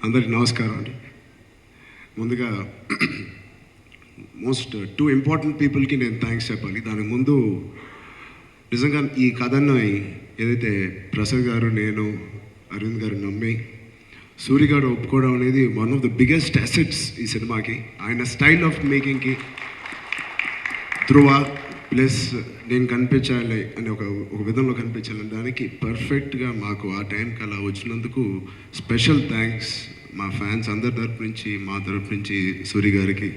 అందరికి నమస్కారం అండి. ముందుగా మోస్ట్ టూ ఇంపార్టెంట్ పీపుల్కి నేను థ్యాంక్స్ చెప్పాలి. దానికి ముందు నిజంగా ఈ కథను ఏదైతే ప్రసాద్ గారు, నేను, అరవింద్ గారు నమ్మి సూరి గారు ఒప్పుకోవడం అనేది one of the biggest assets ఈ సినిమాకి. ఆయన స్టైల్ ఆఫ్ మేకింగ్కి ధ్రువ ప్లస్ నేను కనిపించాలి అని ఒక విధంలో కనిపించాలి దానికి పర్ఫెక్ట్గా మాకు ఆ టైంకి అలా వచ్చినందుకు స్పెషల్ థ్యాంక్స్ మా ఫ్యాన్స్ అందరి తరపు నుంచి, మా తరపు నుంచి సూరి గారికి.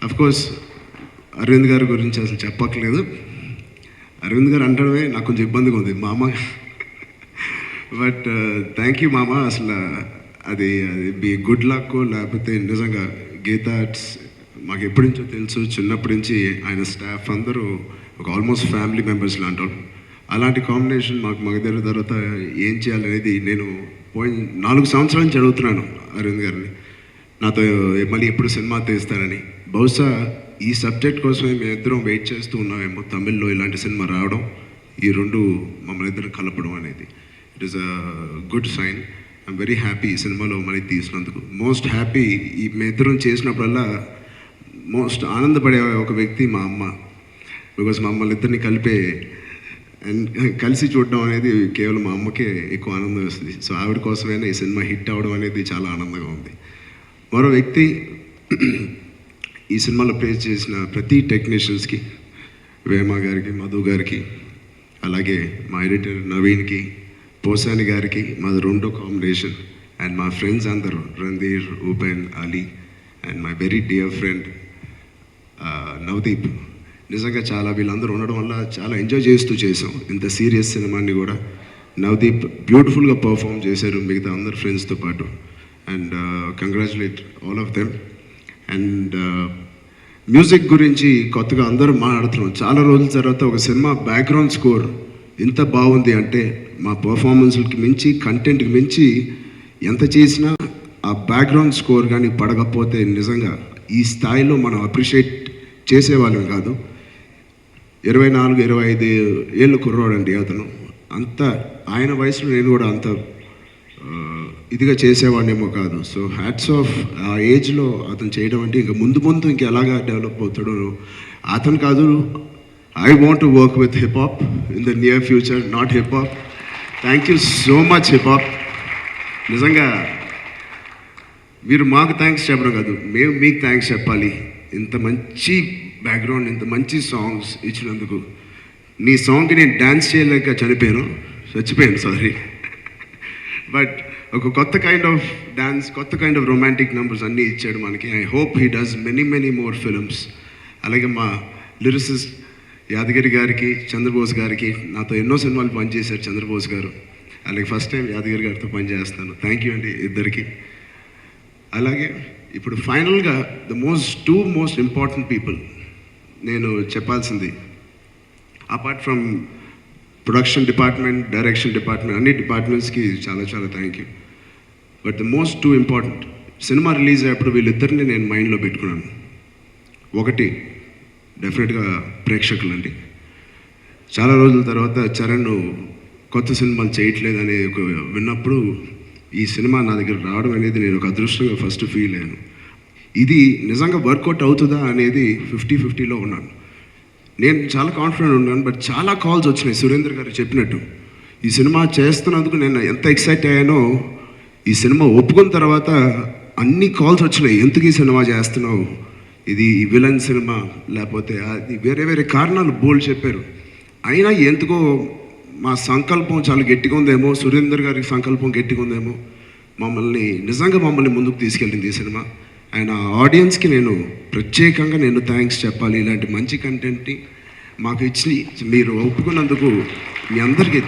అఫ్కోర్స్ అరవింద్ గారి గురించి అసలు చెప్పక్కర్లేదు. అరవింద్ గారు అంటడమే నాకు కొంచెం ఇబ్బందిగా ఉంది మామ. బట్ థ్యాంక్ యూ మామ. అసలు అది బి గుడ్ లక్ లేకపోతే నిజంగా గీతా ఆర్ట్స్ మాకు ఎప్పటి నుంచో తెలుసు. చిన్నప్పటి నుంచి ఆయన స్టాఫ్ అందరూ ఒక ఆల్మోస్ట్ ఫ్యామిలీ మెంబర్స్ లాంటి. అలాంటి కాంబినేషన్ మాకు మగధీర తర్వాత ఏం చేయాలనేది నేను పోయిన 4 సంవత్సరాల నుంచి అడుగుతున్నాను అరవింద్ గారిని, నాతో మళ్ళీ ఎప్పుడు సినిమా తీస్తారని. బహుశా ఈ సబ్జెక్ట్ కోసమే మేము ఇద్దరం వెయిట్ చేస్తూ ఉన్నామేమో. తమిళ్లో ఇలాంటి సినిమా రావడం, ఈ రెండు మమ్మల్ని ఇద్దరు కలపడం అనేది it is a good sign. I'm very happy ఈ సినిమాలో మళ్ళీ తీసినందుకు. మోస్ట్ హ్యాపీ ఈ మేము ఇద్దరం చేసినప్పుడల్లా మోస్ట్ ఆనందపడే ఒక వ్యక్తి మా అమ్మ. బికాజ్ మమ్మల్ని ఇద్దరిని కలిసి చూడడం అనేది కేవలం మా అమ్మకే ఎక్కువ ఆనందం వస్తుంది. సో ఆవిడ కోసమైనా ఈ సినిమా హిట్ అవ్వడం అనేది చాలా ఆనందంగా ఉంది. మరో వ్యక్తి ఈ సినిమాలో ప్లే చేసిన ప్రతి టెక్నీషియన్స్కి, వేమ గారికి, మధు గారికి, అలాగే మా ఎడిటర్ నవీన్కి, పోసాని గారికి, మాది రెండో కాంబినేషన్, అండ్ మా ఫ్రెండ్స్ అందరూ Randhir, Upen, Ali, and my very dear friend Navdeep. నిజంగా చాలా వీళ్ళందరూ ఉండడం వల్ల చాలా ఎంజాయ్ చేస్తూ చేసాం ఇంత సీరియస్ సినిమాని కూడా. నవదీప్ బ్యూటిఫుల్గా పర్ఫామ్ చేశారు మిగతా అందరు ఫ్రెండ్స్తో పాటు. And congratulate all of them. And music గురించి కొత్తగా అందరూ మాట్లాడుతున్నాం. చాలా రోజుల తర్వాత ఒక సినిమా బ్యాక్గ్రౌండ్ స్కోర్ ఇంత బాగుంది అంటే మా పర్ఫార్మెన్స్కి మించి, కంటెంట్కి మించి ఎంత చేసినా ఆ బ్యాక్గ్రౌండ్ స్కోర్ కానీ పడకపోతే నిజంగా ఈ స్థాయిలో మనం అప్రిషియేట్ చేసేవాళ్ళం కాదు. 24-25 ఏళ్ళు కుర్రాడండి అతను. అంత ఆయన వయసులో నేను కూడా అంత ఇదిగా చేసేవాడినేమో కాదు. So hats off. ఆ ఏజ్లో అతను చేయడం అంటే ఇంకా ముందు ఇంకా ఎలాగా డెవలప్ అవుతాడో అతను కాదు. I want to work with hip hop in the near future, not hip hop. Thank you so much hip hop. నిజంగా మీరు మాకు థ్యాంక్స్ చెప్పడం కాదు, మేము మీకు థ్యాంక్స్ చెప్పాలి. ఇంత మంచి బ్యాక్గ్రౌండ్, ఇంత మంచి సాంగ్స్ ఇచ్చినందుకు. నీ సాంగ్కి నేను డ్యాన్స్ చేయలేక చచ్చిపోయాను సారీ. బట్ ఒక కొత్త కైండ్ ఆఫ్ డ్యాన్స్, కొత్త కైండ్ ఆఫ్ రొమాంటిక్ నెంబర్స్ అన్నీ ఇచ్చాడు మనకి. I hope he does many more films. అలాగే మా లిరిసిస్ట్ యాదగిరి గారికి, చంద్రబోస్ గారికి, నాతో ఎన్నో సినిమాలు పనిచేశారు చంద్రబోస్ గారు. అలాగే ఫస్ట్ టైం యాదగిరి గారితో పనిచేస్తాను. థ్యాంక్ యూ అండి ఇద్దరికి. అలాగే ఇప్పుడు ఫైనల్గా టూ మోస్ట్ ఇంపార్టెంట్ పీపుల్ నేను చెప్పాల్సింది, apart from production department, direction department, అన్ని డిపార్ట్మెంట్స్కి చాలా thank you. But two important, cinema release అయ్యేప్పుడు వీళ్ళిద్దరిని నేను మైండ్లో పెట్టుకున్నాను. ఒకటి డెఫినెట్గా ప్రేక్షకులండి. చాలా రోజుల తర్వాత చరణ్ కొత్త సినిమాలు చేయట్లేదని విన్నప్పుడు ఈ సినిమా నా దగ్గర రావడం అనేది నేను ఒక అదృష్టంగా ఫస్ట్ ఫీల్ అయ్యాను. ఇది నిజంగా వర్కౌట్ అవుతుందా అనేది 50-50లో ఉన్నాను. నేను చాలా కాన్ఫిడెంట్ ఉన్నాను. బట్ చాలా కాల్స్ వచ్చినాయి. సురేందర్ గారు చెప్పినట్టు ఈ సినిమా చేస్తున్నందుకు నేను ఎంత ఎక్సైట్ అయ్యానో, ఈ సినిమా ఒప్పుకున్న తర్వాత అన్ని కాల్స్ వచ్చినాయి. ఎందుకు ఈ సినిమా చేస్తున్నావు, ఇది విలన్ సినిమా, లేకపోతే అది వేరే కారణాలు బోల్డ్ చెప్పారు. అయినా ఎందుకో మా సంకల్పం చాలా గట్టిగా ఉందేమో, సురేందర్ గారి సంకల్పం గట్టిగా ఉందేమో, నిజంగా మమ్మల్ని ముందుకు తీసుకెళ్ళింది ఈ సినిమా. అండ్ ఆ ఆడియన్స్కి నేను ప్రత్యేకంగా థ్యాంక్స్ చెప్పాలి. ఇలాంటి మంచి కంటెంట్ని మాకు ఇచ్చి మీరు ఒప్పుకున్నందుకు మీ అందరికీ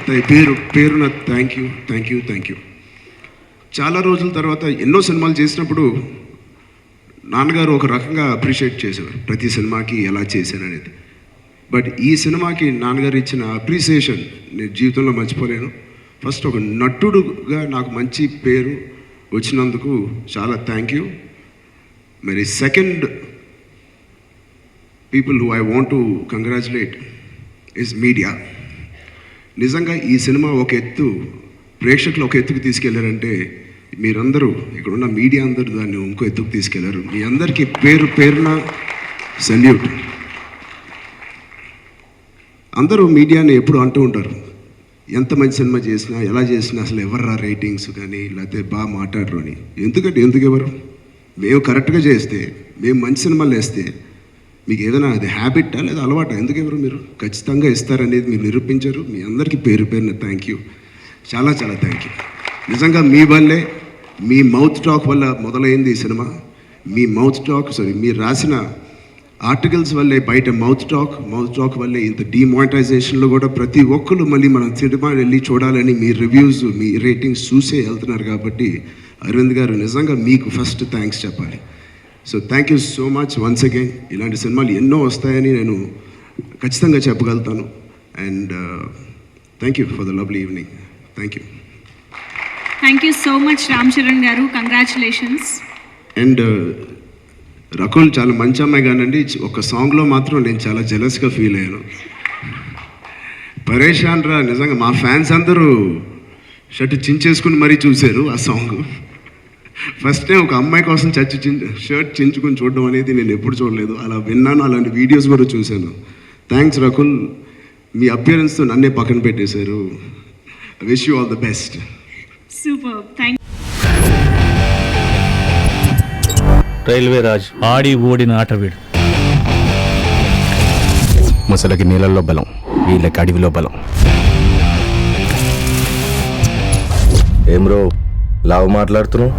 పేరున థ్యాంక్ యూ. చాలా రోజుల తర్వాత ఎన్నో సినిమాలు చేసినప్పుడు నాన్నగారు ఒక రకంగా అప్రిషియేట్ చేసేవారు ప్రతి సినిమాకి ఎలా చేశాననేది. బట్ ఈ సినిమాకి నాన్నగారు ఇచ్చిన అప్రిసియేషన్ నేను జీవితంలో మర్చిపోలేను. ఫస్ట్ ఒక నటుడుగా నాకు మంచి పేరు వచ్చినందుకు చాలా థ్యాంక్ యూ. మరి second people who I want to congratulate is media. నిజంగా ఈ సినిమా ఒక ఎత్తు ప్రేక్షకులు ఒక ఎత్తుకు తీసుకెళ్లారంటే మీరందరూ ఇక్కడున్న మీడియా అందరూ దాన్ని ఇంకో ఎత్తుకు తీసుకెళ్లారు. మీ అందరికీ పేరు పేరున సెల్యూట్. అందరూ మీడియాని ఎప్పుడు అంటూ ఉంటారు, ఎంత మంచి సినిమా చేసినా ఎలా చేసినా అసలు ఎవర్రా రేటింగ్స్ కానీ లేకపోతే బాగా మాట్లాడరు అని. ఎందుకు ఎవరు? మేము కరెక్ట్గా చేస్తే, మేము మంచి సినిమాలు వేస్తే మీకు ఏదైనా అది హ్యాబిట్టా లేదా అలవాటా? ఎందుకెవరు మీరు ఖచ్చితంగా ఇస్తారనేది మీరు నిరూపించారు. మీ అందరికీ పేరు పేరున థ్యాంక్ యూ, చాలా చాలా థ్యాంక్ యూ. నిజంగా మీ వల్లే, మీ మౌత్ టాక్ వల్ల మొదలైంది ఈ సినిమా. మీ మౌత్ టాక్ మీరు రాసిన ఆర్టికల్స్ వల్లే బయట మౌత్ టాక్ వల్లే ఇంత డిమానిటైజేషన్లో కూడా ప్రతి ఒక్కరు మళ్ళీ మనం సినిమా వెళ్ళి చూడాలని మీ రివ్యూస్, మీ రేటింగ్స్ చూసే వెళ్తున్నారు. కాబట్టి అరవింద్ గారు నిజంగా మీకు ఫస్ట్ థ్యాంక్స్ చెప్పాలి. So thank you so much once again. ఇలాంటి సినిమాలు ఎన్నో వస్తాయని నేను ఖచ్చితంగా చెప్పగలుగుతాను. And thank you for the lovely evening. Thank you. Thank you so much Ram Charan garu, congratulations. And Rakul చాలా మంచి అమ్మాయి కానండి, ఒక సాంగ్లో మాత్రం నేను చాలా జెలస్గా ఫీల్ అయ్యాను. పరేషాన్ రా, నిజంగా మా ఫ్యాన్స్ అందరూ షర్ట్ చించేసుకుని మరీ చూశారు ఆ సాంగ్. ఫస్ట్ టైం ఒక అమ్మాయి కోసం షర్ట్ చించుకొని చూడడం అనేది నేను ఎప్పుడు చూడలేదు. అలా విన్నాను, అలాంటి వీడియోస్ కూడా చూశాను. థ్యాంక్స్ రకుల్, మీ అపియరెన్స్తో నన్నే పక్కన పెట్టేశారు. Wish you all the best. Super, thank. రైల్వే రాజ్ ఆడి ఓడిన ఆటవీడు. ముసలకి నీళ్ళల్లో బలం, వీళ్ళకి అడవిలో బలం. ఏం రో లావు మాట్లాడుతున్నావు?